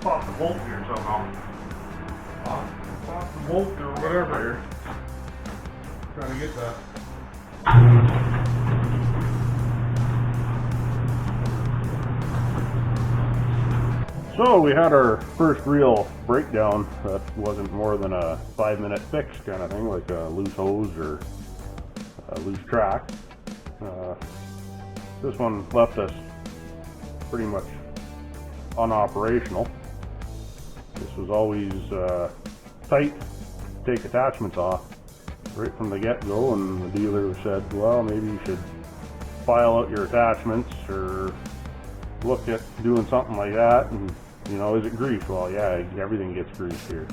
pop the bolt here somehow. Pop the bolt or whatever here. Trying to get that. So we had our first real breakdown that wasn't more than a 5-minute fix kind of thing, like a loose hose or a loose track. This one left us pretty much unoperational. This was always tight to take attachments off right from the get-go, and the dealer said, well, maybe you should file out your attachments or look at doing something like that. And you know, is it greased? Well, yeah, everything gets greased here.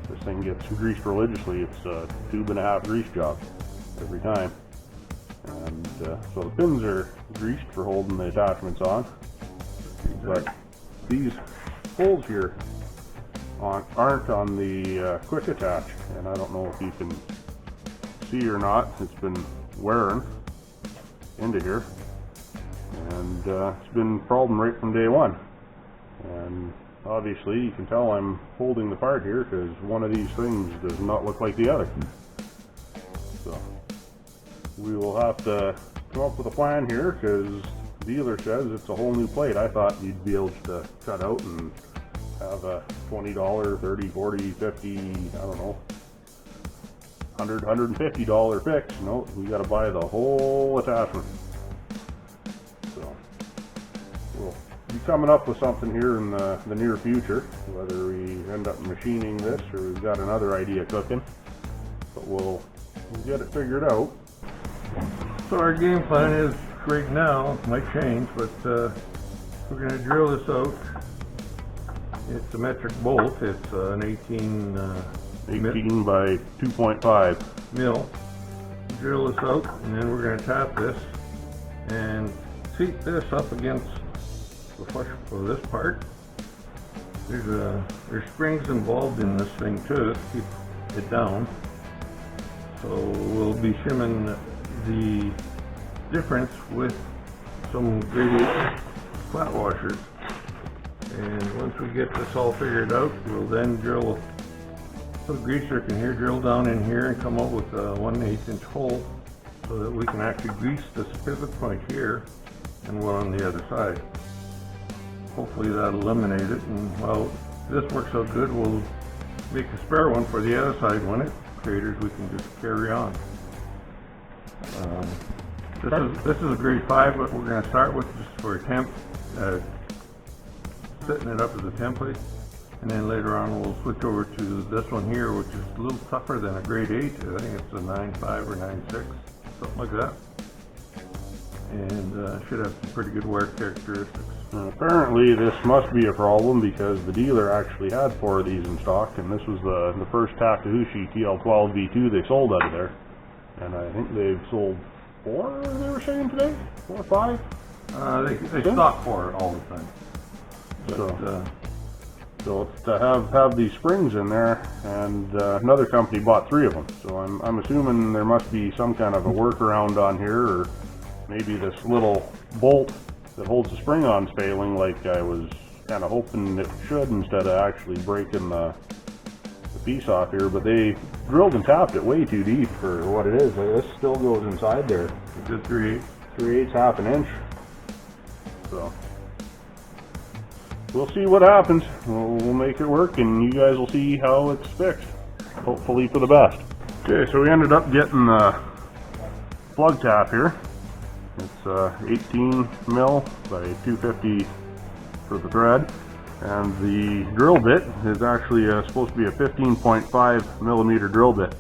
This thing gets greased religiously. It's a 2.5 grease job every time. And so the pins are greased for holding the attachments on. But these holes here aren't on the Quick Attach. And I don't know if you can see or not. It's been wearing into here. And it's been a problem right from day one. And obviously you can tell I'm holding the part here because one of these things does not look like the other. So we will have to come up with a plan here because the dealer says it's a whole new plate. I thought you'd be able to cut out and have a $20, $30, $40, $50, I don't know, $100, $150 fix. No, we got to buy the whole attachment. So we'll be coming up with something here in the near future, whether we end up machining this or we've got another idea cooking, but we'll get it figured out. So our game plan is right now, it might change, but we're going to drill this out. It's a metric bolt. It's an 18 by 2.5 mil. Drill this out, and then we're going to tap this and seat this up against the flush of this part. There's springs involved in this thing too to keep it down. So we'll be shimming the difference with some grade 8 flat washers. And once we get this all figured out, we'll then drill, put a greaser in here, drill down in here and come up with a 1/8 inch hole so that we can actually grease this pivot point here and one on the other side. Hopefully that'll eliminate it, and well, if this works out good, we'll make a spare one for the other side when it craters. We can just carry on. This is a grade 5, but we're going to start with just for a temp, setting it up as a template, and then later on we'll switch over to this one here, which is a little tougher than a grade 8. I think it's a 9.5 or 9.6, something like that, and should have some pretty good wear characteristics. Apparently this must be a problem because the dealer actually had 4 of these in stock, and this was the first Takeuchi TL12V2 they sold out of there. And I think they've sold 4, they were saying today? 4 or 5? They stock 4 all the time. But, so it's to have these springs in there, and another company bought 3 of them. So I'm assuming there must be some kind of a workaround on here, or maybe this little bolt that holds the spring on is failing, like I was kind of hoping it should, instead of actually breaking the piece off here. But they drilled and tapped it way too deep for what it is. Like, this still goes inside there. It's a 3/8, half an inch. So we'll see what happens. We'll make it work, and you guys will see how it's fixed. Hopefully for the best. Okay, so we ended up getting the plug tap here. It's 18 mil by 250 for the thread, and the drill bit is actually supposed to be a 15.5 millimeter drill bit.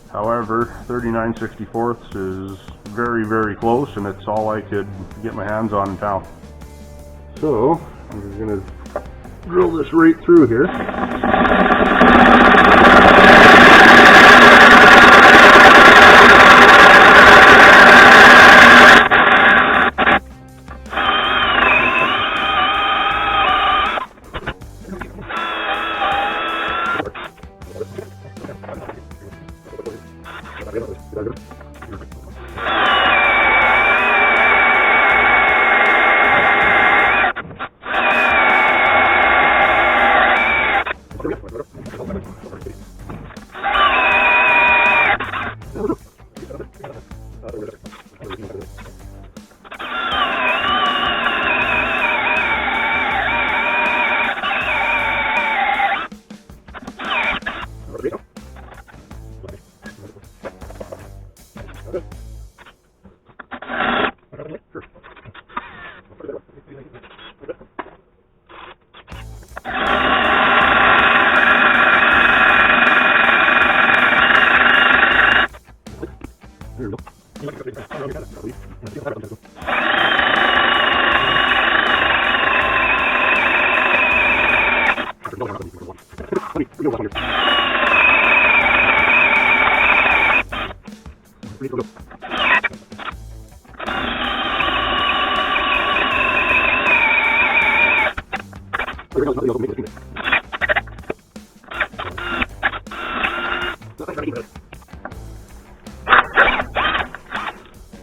However, 39/64 is very, very close, and it's all I could get my hands on in town. So I'm just going to drill this right through here.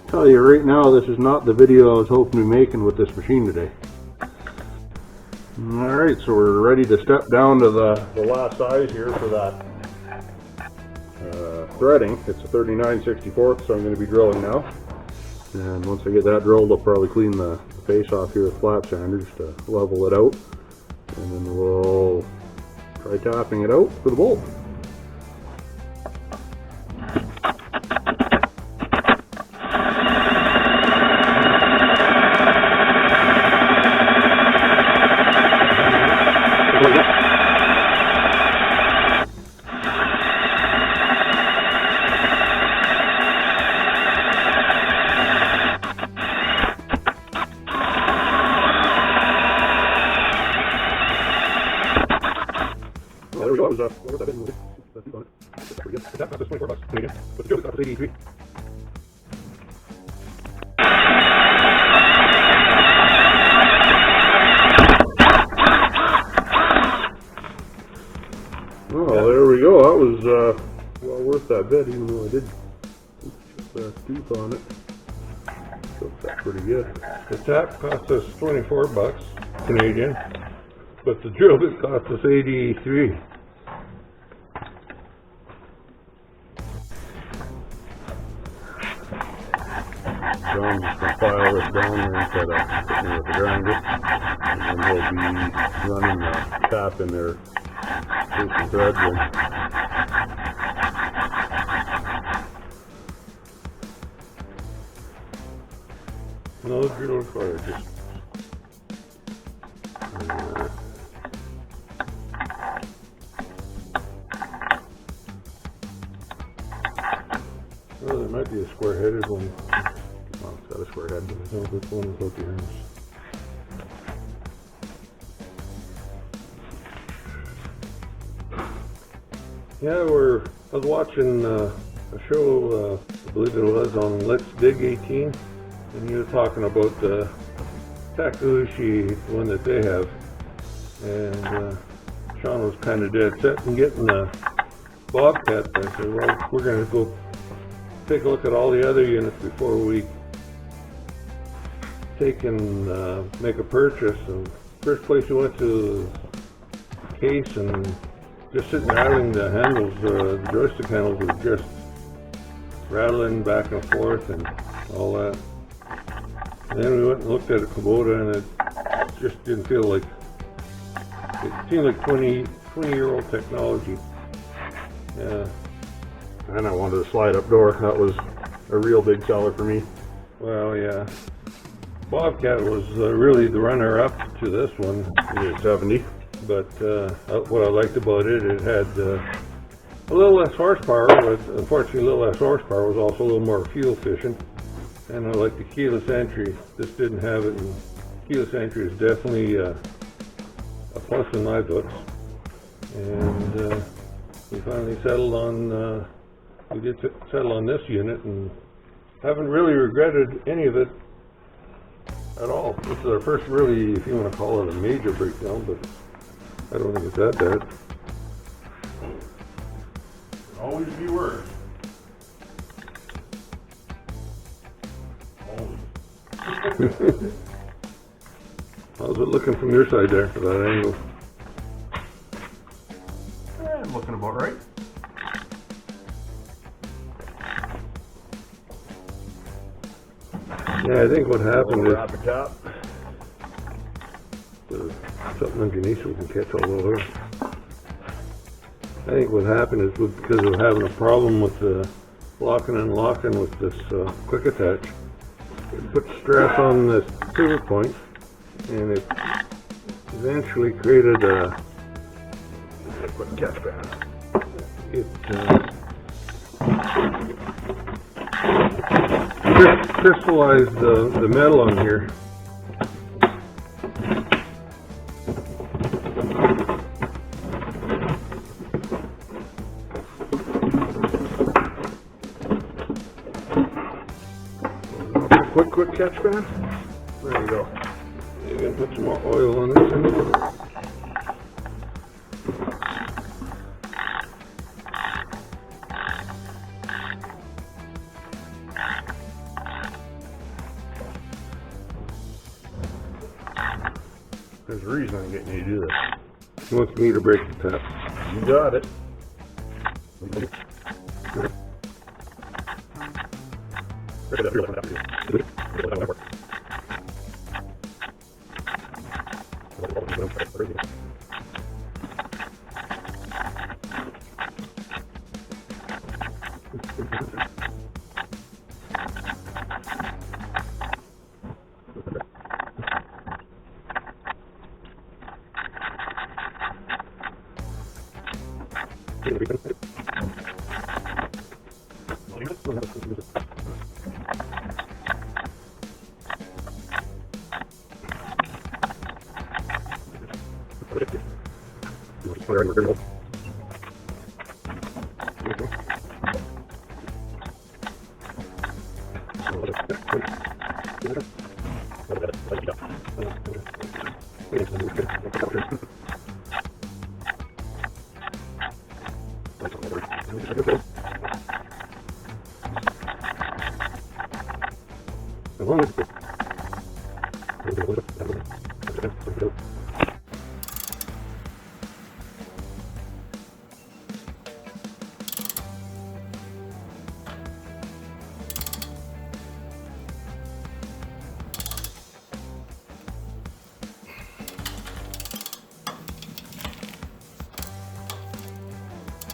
Tell you right now, this is not the video I was hoping to be making with this machine today. Alright, so we're ready to step down to the last size here for that threading. It's a 39/64, so I'm going to be drilling now. And once I get that drilled, I'll probably clean the face off here with flat sanders to level it out. And then we'll try tapping it out for the bolt. There we go. That was, what was that bit? That's on it. That's pretty good. That's $24 Canadian. But the joke is that was 83. Oh, there we go. That was well worth that bit, even though I did put a tooth on it. So that's pretty good. The tap cost us $24 Canadian, but the drill bit cost us 83. John's gonna file this down there instead of putting it with the grinder, and then we'll be running the tap in there, put some threads in. No drill required, just well, there might be a square-headed one. Well, it's got a square head, but I don't know which one is hook yours. Yeah, I was watching a show, I believe it was on Let's Dig 18, and he was talking about the Takeuchi one that they have, and Sean was kind of dead set in getting a Bobcat. I said, well, we're going to go take a look at all the other units before we take and make a purchase. And first place we went to the case, and just sitting rattling the handles, the joystick handles were just rattling back and forth and all that. And then we went and looked at a Kubota, and it just didn't feel like, it seemed like 20-year-old technology. Yeah. and I wanted a slide-up door. That was a real big seller for me. Well, yeah. Bobcat was really the runner-up to this one. It is 70. But what I liked about it, it had a little less horsepower, but unfortunately a little less horsepower was also a little more fuel efficient. And I like the keyless entry. This didn't have it, and keyless entry is definitely a plus in my books. And we finally settled on, we did settle on this unit, and haven't really regretted any of it at all. This is our first really, if you want to call it a major breakdown, but I don't think it's that bad. Always be worse. Always. How's it looking from your side there for that angle? I'm looking about right. Yeah, I think what happened is Rapid tap. there's something underneath so we can catch all over. I think what happened is because of having a problem with the locking and unlocking with this quick attach, it put stress on this pivot point, and it eventually created a Quick catch pad. it crystallized the metal on here. quick catch band. There you go. You're gonna put some more oil on this one. There's a reason I'm getting you to do this. He wants me to break the tap. You got it.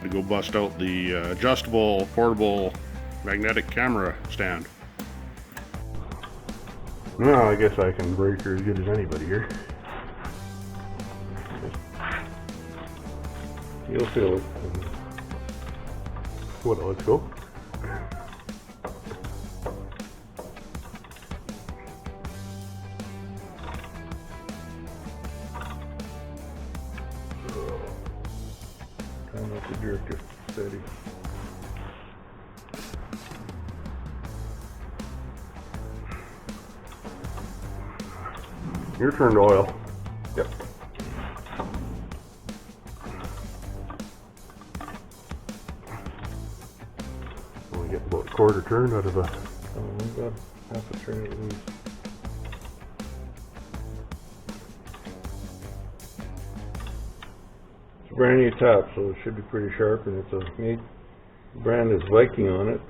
To go bust out the adjustable portable magnetic camera stand. Well, I guess I can break her as good as anybody here. You'll feel it. What? Let's go. Try not to jerk it. Steady. Your turn to oil. Yep. Only get about a quarter turn out of a. Oh, we've got half a turn at least. It's a brand new tap, so it should be pretty sharp, and it's a brand is Viking on it.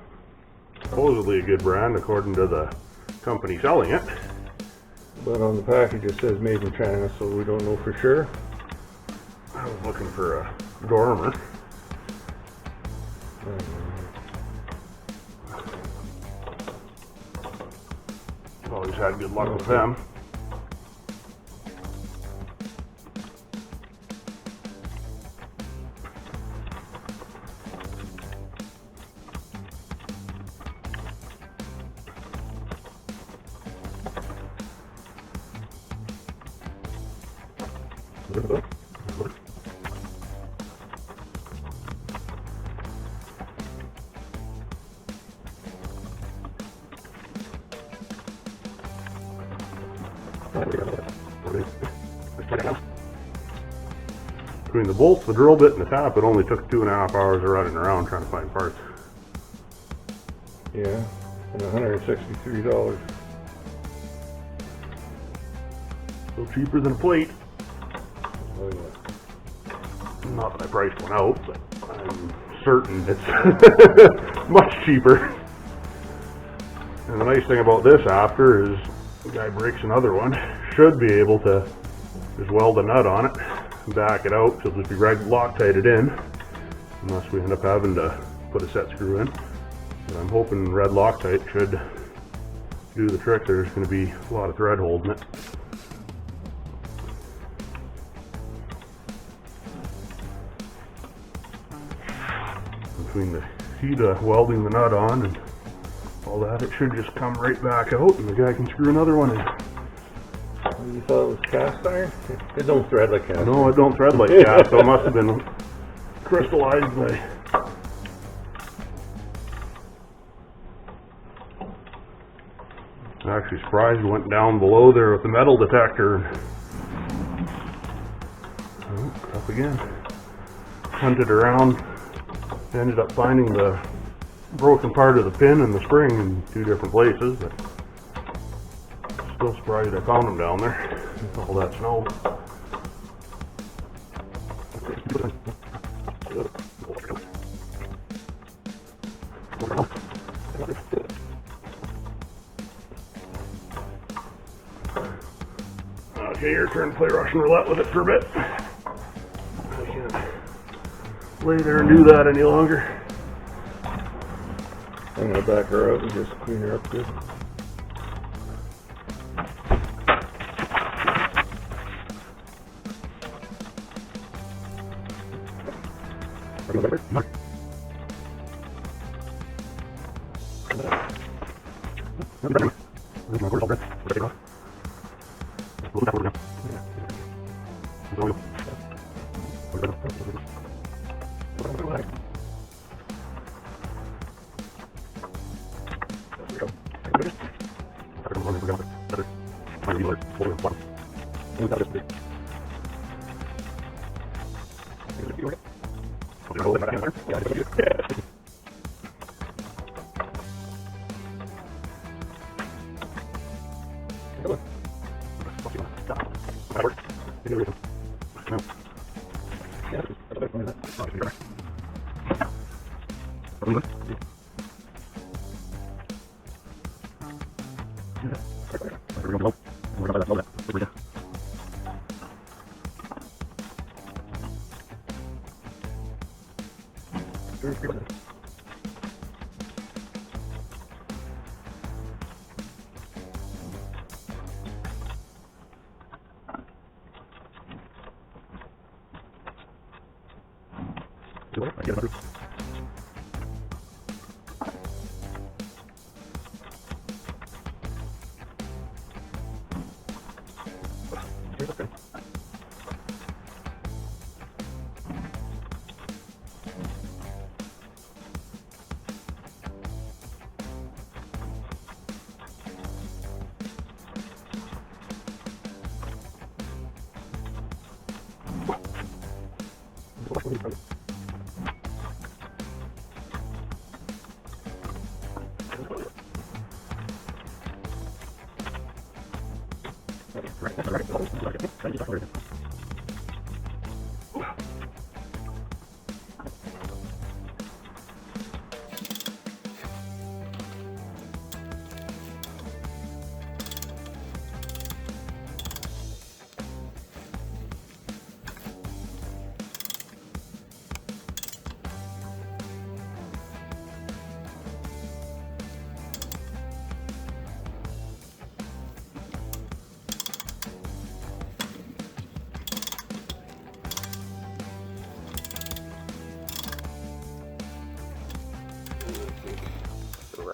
Supposedly a good brand according to the company selling it. But on the package it says made in China, so we don't know for sure. I was looking for a dormer. Always had good luck with them. Between the bolts, the drill bit, and the tap, it only took 2.5 hours of running around trying to find parts. Yeah, and $163. So cheaper than a plate. Oh yeah. Not that I priced one out, but I'm certain it's much cheaper. And the nice thing about this after is the guy breaks another one, should be able to just weld a nut on it, back it out, so it'll be right Loctite it in, unless we end up having to put a set screw in. But I'm hoping red Loctite should do the trick. There's going to be a lot of thread holding it. Between the heat of welding the nut on and all that, it should just come right back out and the guy can screw another one in. You thought it was cast iron? It don't thread like cast iron. No, it don't thread like cast, so it must have been crystallized by... Actually surprised, went down below there with the metal detector. Up again. Hunted around, ended up finding the broken part of the pin and the spring in two different places, but still surprised I found them down there with all that snow. Okay, your turn to play Russian roulette with it for a bit. I can't lay there and do that any longer. I'm gonna back her out and just clean her up good.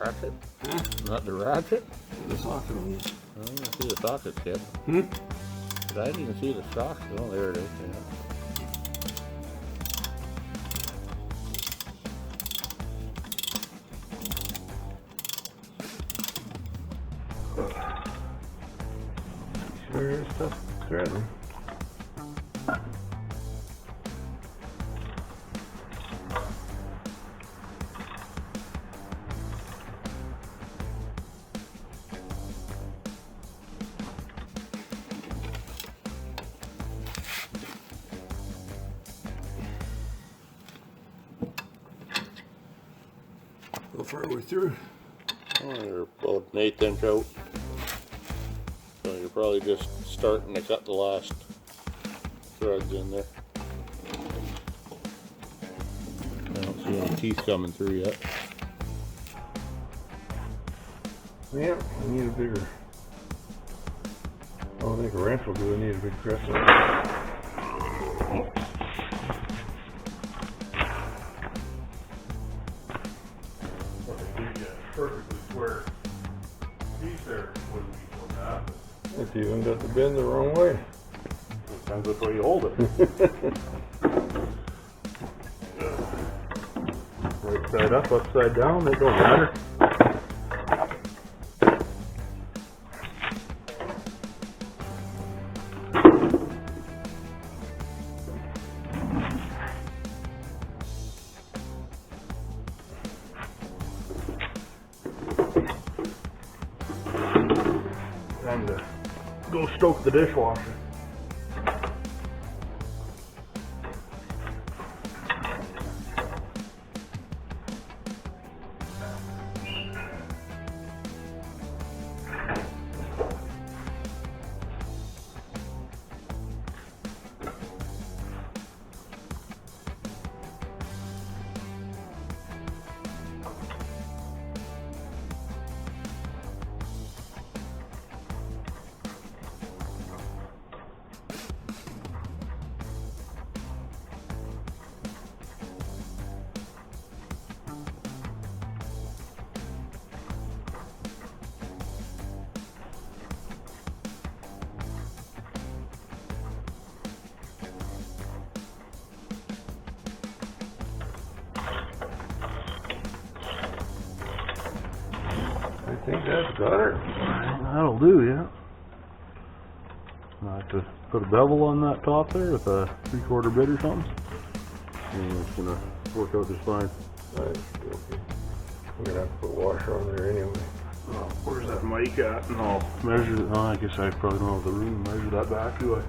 Ratchet? Huh? Not the ratchet? The socket on this. I didn't see the socket yet. But I didn't see the socket. Oh, there it is. Yeah. Sure is tough threading. How far are we through? Oh, you're about an 1/8 inch out. So you're probably just starting to cut the last threads in there. I don't see any teeth coming through yet. Yeah, I need a bigger. I don't think a wrench will do. I need a big press. Perfectly square piece there wouldn't be so bad. It's even got the bend the wrong way. Depends which way you hold it. Right side up, upside down, it don't matter. time to go stoke the dishwasher. I think that's got it. That'll do, yeah. I have to put a bevel on that top there with a 3/4 bit or something. And it's gonna work out just fine. Right, okay. We're gonna have to put washer on there anyway. Oh, where's that mic at? And I'll measure it. Oh, I guess I probably don't have the room to measure that back, do I?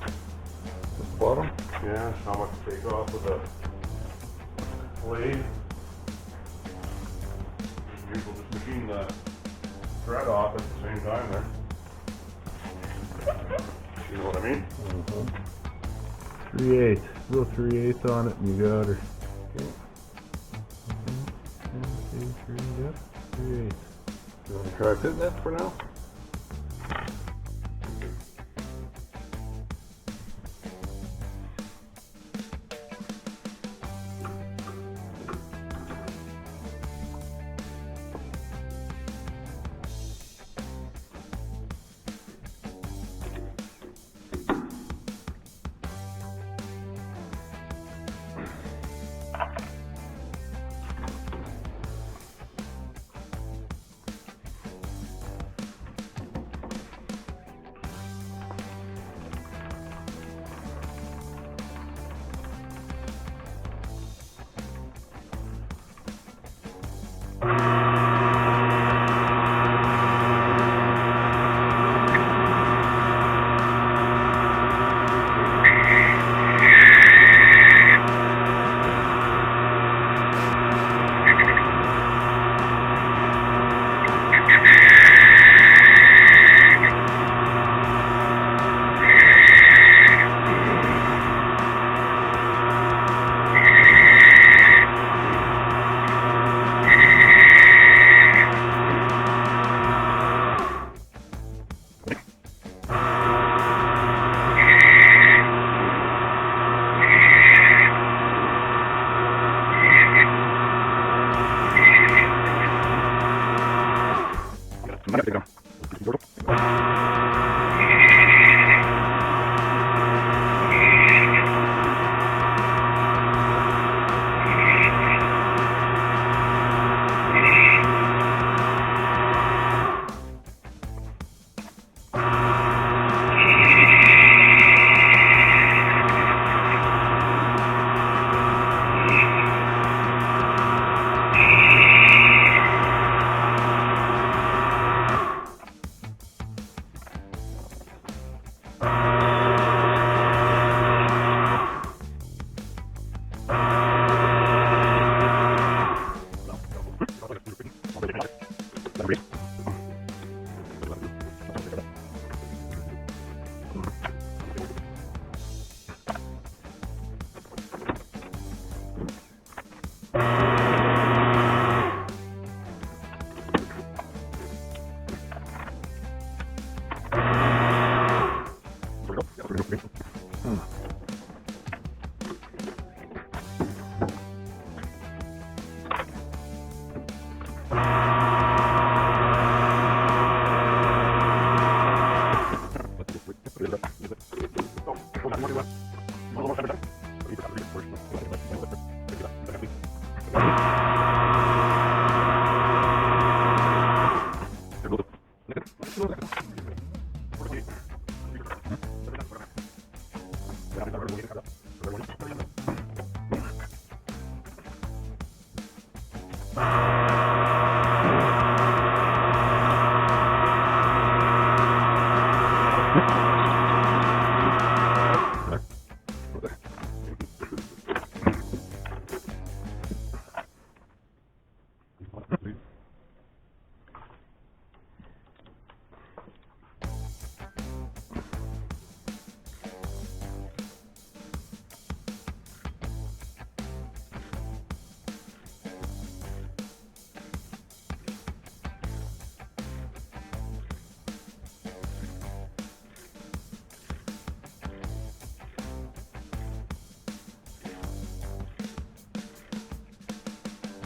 The bottom? Yeah, so how much to take off with a blade. We'll just machine the thread off at the same time there. You know what I mean? Mm-hmm. 3/8. Go 3/8 on it and you got her. Okay. 3/8. You want to try fitting that for now?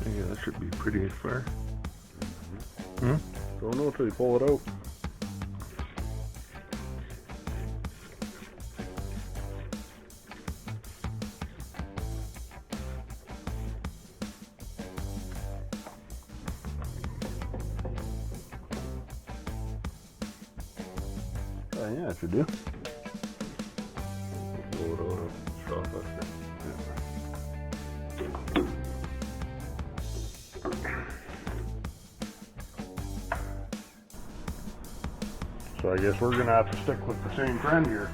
Yeah, that should be pretty far. Don't know until you pull it out. Yeah, it should do. Blow it out of shop after. So I guess we're gonna have to stick with the same trend here.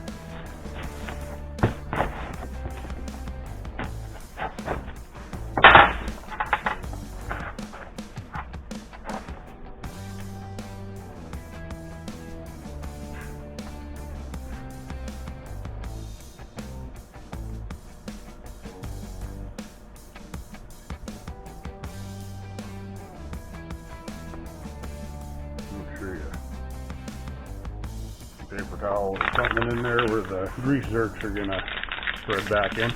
Make sure you paper towel or something in there where the grease zerks are gonna spread back in.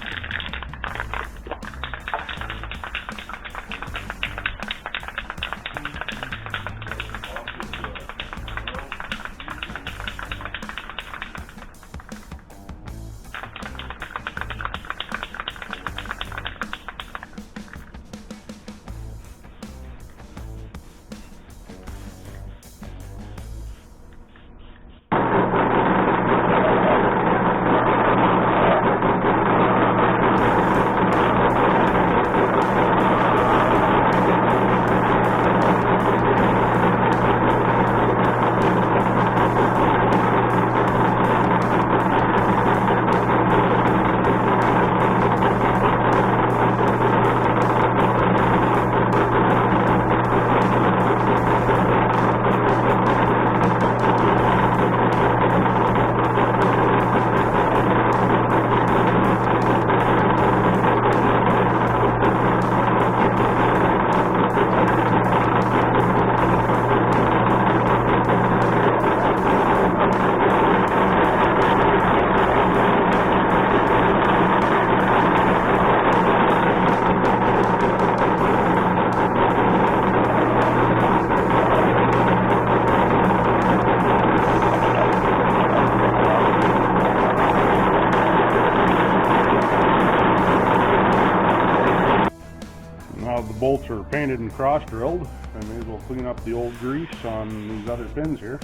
Now the bolts are painted and cross drilled, I may as well clean up the old grease on these other pins here.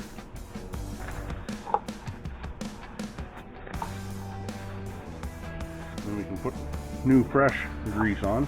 Then we can put new fresh grease on.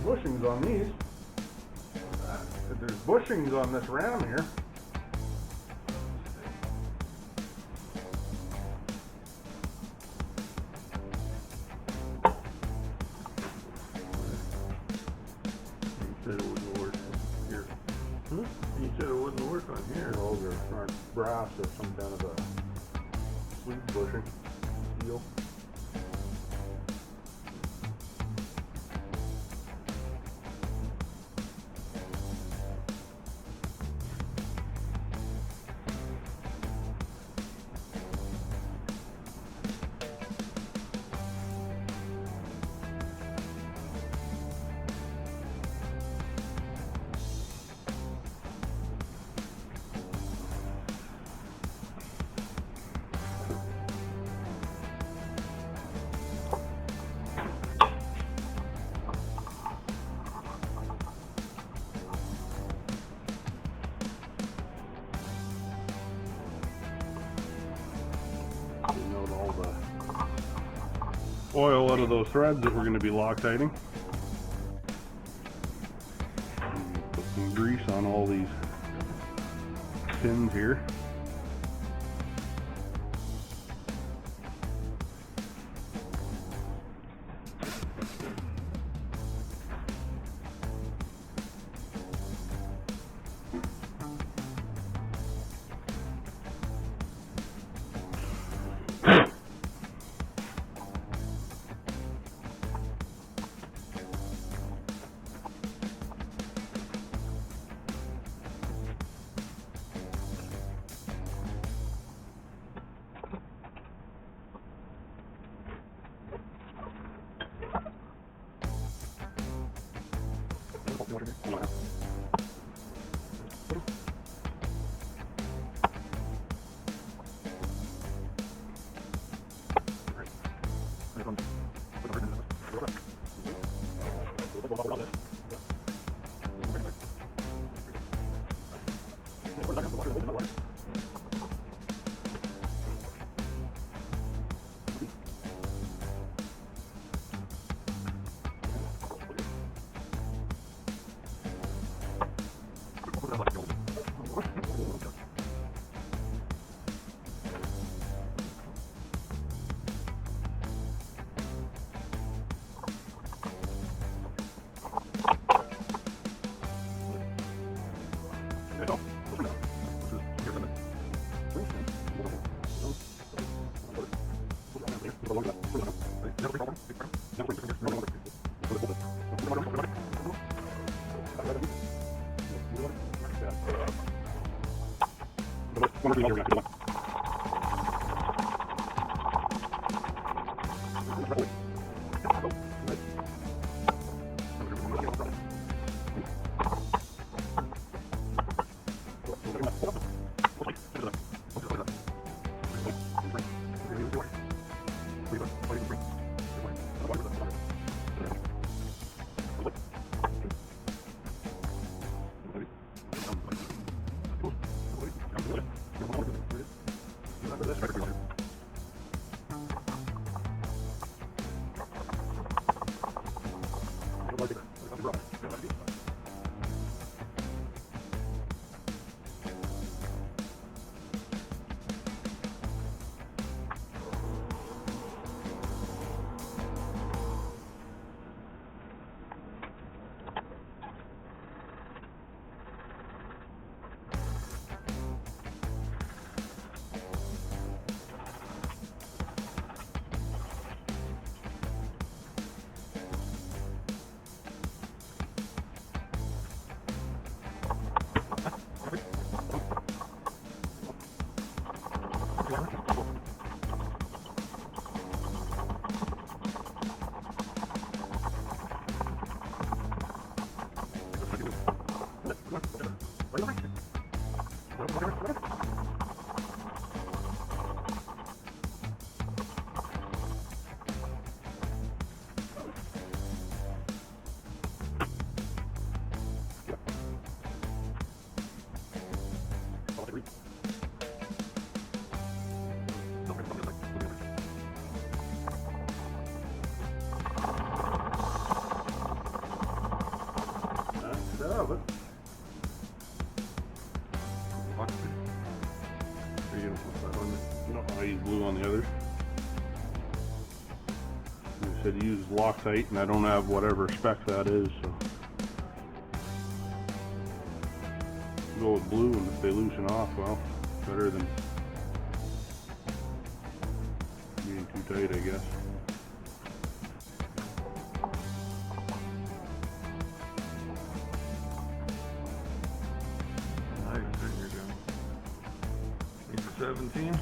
Bushings on these. There's bushings on this ram here. You said it wouldn't work here. You said it wouldn't work on here. Well, those aren't brass, they're some kind of a sleeve bushing deal. oil out of those threads that we're going to be Loctiting. Put some grease on all these pins here. I use glue on the others. I said use Loctite, and I don't have whatever spec that is, so go with blue, and if they loosen off, well, better than being too tight, I guess. I can figure it out. Need for 17.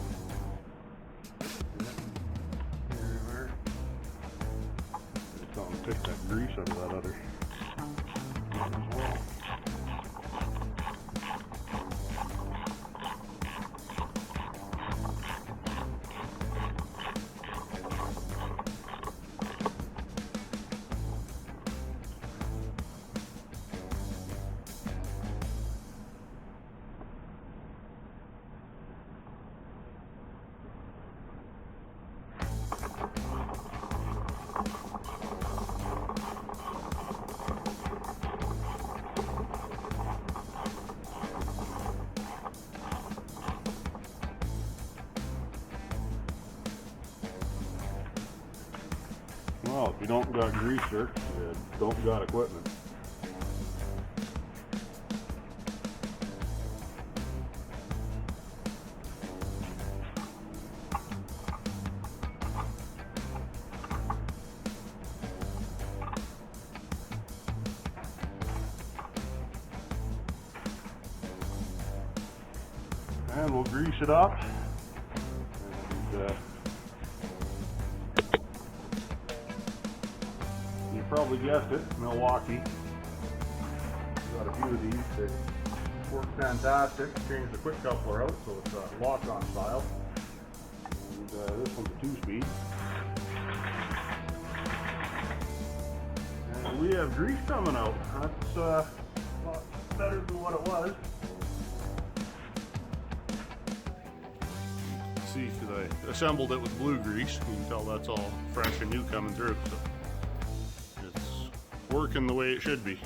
Take that grease out of that other as well. Well, if you don't got greaser, you don't got equipment. And we'll grease it up. And, you probably guessed it, Milwaukee. Got a few of these that work fantastic. Changed the quick coupler out so it's a lock-on style. And this one's a 2-speed. And we have grease coming out. That's a lot better than what it was. See, because I assembled it with blue grease. You can tell that's all fresh and new coming through. So it's working the way it should be.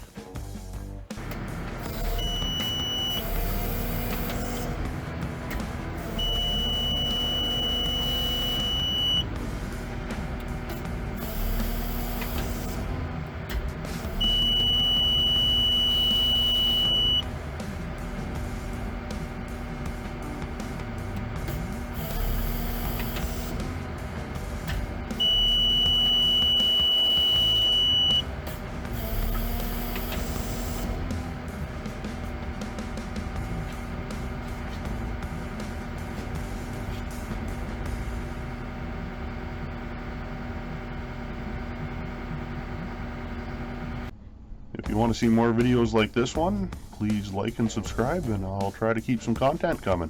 If you want to see more videos like this one, please like and subscribe, and I'll try to keep some content coming.